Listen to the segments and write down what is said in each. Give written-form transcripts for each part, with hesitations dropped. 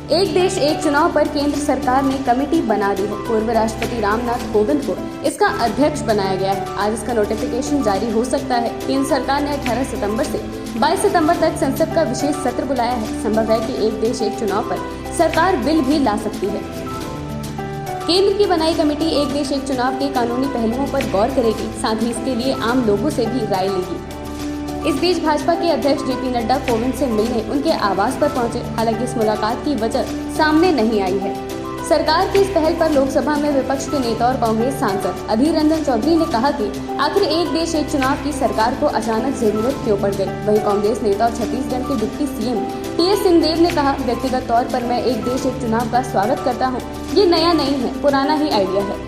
एक देश एक चुनाव पर केंद्र सरकार ने कमेटी बना दी है। पूर्व राष्ट्रपति रामनाथ कोविंद को इसका अध्यक्ष बनाया गया है। आज इसका नोटिफिकेशन जारी हो सकता है। केंद्र सरकार ने 18 सितंबर से 22 सितंबर तक संसद का विशेष सत्र बुलाया है। संभव है कि एक देश एक चुनाव पर सरकार बिल भी ला सकती है। केंद्र की बनाई कमेटी एक देश एक चुनाव के कानूनी पहलुओं पर गौर करेगी, साथ ही इसके लिए आम लोगों से भी राय लेगी। इस बीच भाजपा के अध्यक्ष जेपी नड्डा कोविंद से मिलने उनके आवास पर पहुंचे। हालांकि इस मुलाकात की वजह सामने नहीं आई है। सरकार की इस पहल पर लोकसभा में विपक्ष के नेता और कांग्रेस सांसद अधीर रंजन चौधरी ने कहा कि आखिर एक देश एक चुनाव की सरकार को अचानक जरूरत क्यों पड़ गई। वहीं कांग्रेस नेता और छत्तीसगढ़ के डिप्टी सीएम टी.एस. सिंहदेव ने कहा, व्यक्तिगत तौर पर मैं एक देश एक चुनाव का स्वागत करता हूँ। ये नया नहीं है, पुराना ही आइडिया है।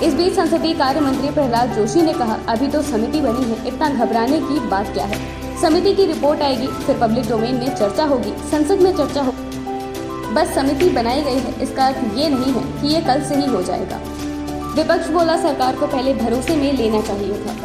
इस बीच संसदीय कार्य मंत्री प्रहलाद जोशी ने कहा, अभी तो समिति बनी है, इतना घबराने की बात क्या है। समिति की रिपोर्ट आएगी, फिर पब्लिक डोमेन में चर्चा होगी, संसद में चर्चा होगी। बस समिति बनाई गई है, इसका अर्थ ये नहीं है कि ये कल से ही हो जाएगा। विपक्ष बोला, सरकार को पहले भरोसे में लेना चाहिए था।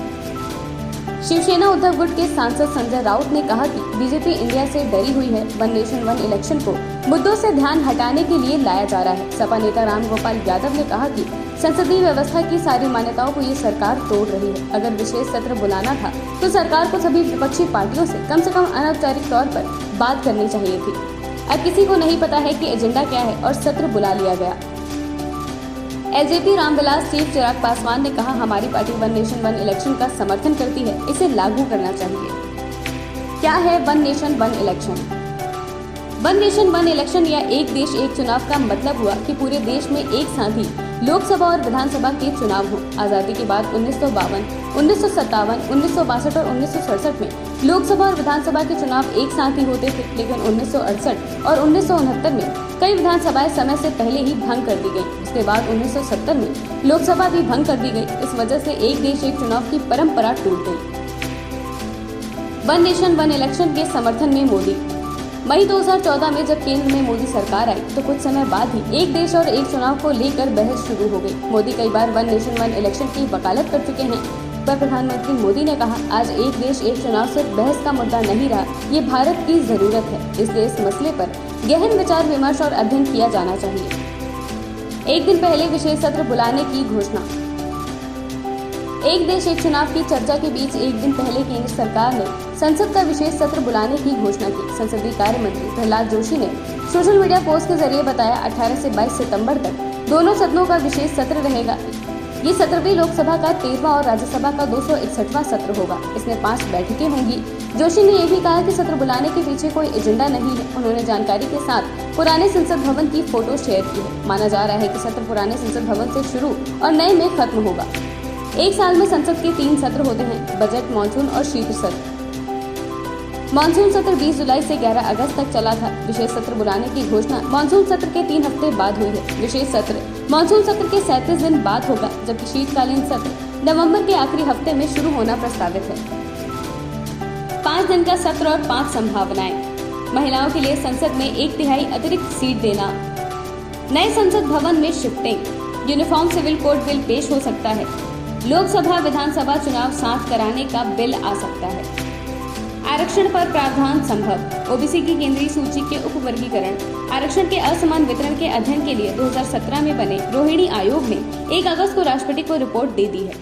शिवसेना उद्धव गुट के सांसद संजय राउत ने कहा कि बीजेपी इंडिया से डरी हुई है। वन नेशन वन इलेक्शन को मुद्दों से ध्यान हटाने के लिए लाया जा रहा है। सपा नेता रामगोपाल यादव ने कहा कि संसदीय व्यवस्था की सारी मान्यताओं को ये सरकार तोड़ रही है। अगर विशेष सत्र बुलाना था तो सरकार को सभी विपक्षी पार्टियों से कम अनौपचारिक तौर पर बात करनी चाहिए थी। अब किसी को नहीं पता है कि एजेंडा क्या है और सत्र बुला लिया गया। एलजेपी रामविलास चीफ चिराग पासवान ने कहा, हमारी party one nation one election का समर्थन करती है, इसे लागू करना चाहिए। क्या है one nation one election? One nation one election या एक देश एक चुनाव का मतलब हुआ कि पूरे देश में एक साथ ही लोकसभा और विधानसभा के चुनाव हो। आजादी के बाद 1952, 1957, 1962 और 1967 में लोकसभा और विधानसभा के चुनाव एक साथ ही होते थे, लेकिन 1968 और 1969 में कई विधानसभाएं समय से पहले ही भंग कर दी गयी। उसके बाद 1970 में लोकसभा भी भंग कर दी गई। इस वजह से एक देश एक चुनाव की परंपरा टूट गई। वन नेशन वन इलेक्शन के समर्थन में मोदी। मई 2014 में जब केंद्र में मोदी सरकार आई तो कुछ समय बाद ही एक देश और एक चुनाव को लेकर बहस शुरू हो गई। मोदी कई बार वन नेशन वन इलेक्शन की वकालत कर चुके हैं, पर प्रधानमंत्री मोदी ने कहा, आज एक देश एक चुनाव सिर्फ बहस का मुद्दा नहीं रहा, ये भारत की जरूरत है। इसलिए इस मसले पर गहन विचार विमर्श और अध्ययन किया जाना चाहिए। एक दिन पहले विशेष सत्र बुलाने की घोषणा। एक देश एक चुनाव की चर्चा के बीच एक दिन पहले केंद्र सरकार ने संसद का विशेष सत्र बुलाने की घोषणा की। संसदीय कार्य मंत्री प्रहलाद जोशी ने सोशल मीडिया पोस्ट के जरिए बताया, 18 से 22 सितंबर तक दोनों सदनों का विशेष सत्र रहेगा। ये 17वीं लोकसभा का 13वां और राज्यसभा का 261वां सत्र होगा। इसमें 5 बैठकें होंगी। जोशी ने ये भी कहा कि सत्र बुलाने के पीछे कोई एजेंडा नहीं है। उन्होंने जानकारी के साथ पुराने संसद भवन की फोटो शेयर की है। माना जा रहा है कि सत्र पुराने संसद भवन से शुरू और नए में खत्म होगा। एक साल में संसद के 3 सत्र होते हैं, बजट, मानसून और शीत सत्र। मानसून सत्र 20 जुलाई से 11 अगस्त तक चला था। विशेष सत्र बुलाने की घोषणा मानसून सत्र के 3 हफ्ते बाद हुई है। विशेष सत्र मानसून सत्र के 37 दिन बाद होगा, जबकि शीतकालीन सत्र नवंबर के आखिरी हफ्ते में शुरू होना प्रस्तावित है। 5 दिन का सत्र और 5 संभावनाएं। महिलाओं के लिए संसद में 1/3 अतिरिक्त सीट देना। नए संसद भवन में shifting. Uniform civil code bill पेश हो सकता है। लोकसभा विधानसभा चुनाव साथ कराने का बिल आ सकता है। आरक्षण पर प्रावधान संभव। ओबीसी की केंद्रीय सूची के उपवर्गीकरण। आरक्षण के असमान वितरण के अध्ययन के लिए 2017 में बने रोहिणी आयोग ने 1 अगस्त को राष्ट्रपति को रिपोर्ट दे दी है।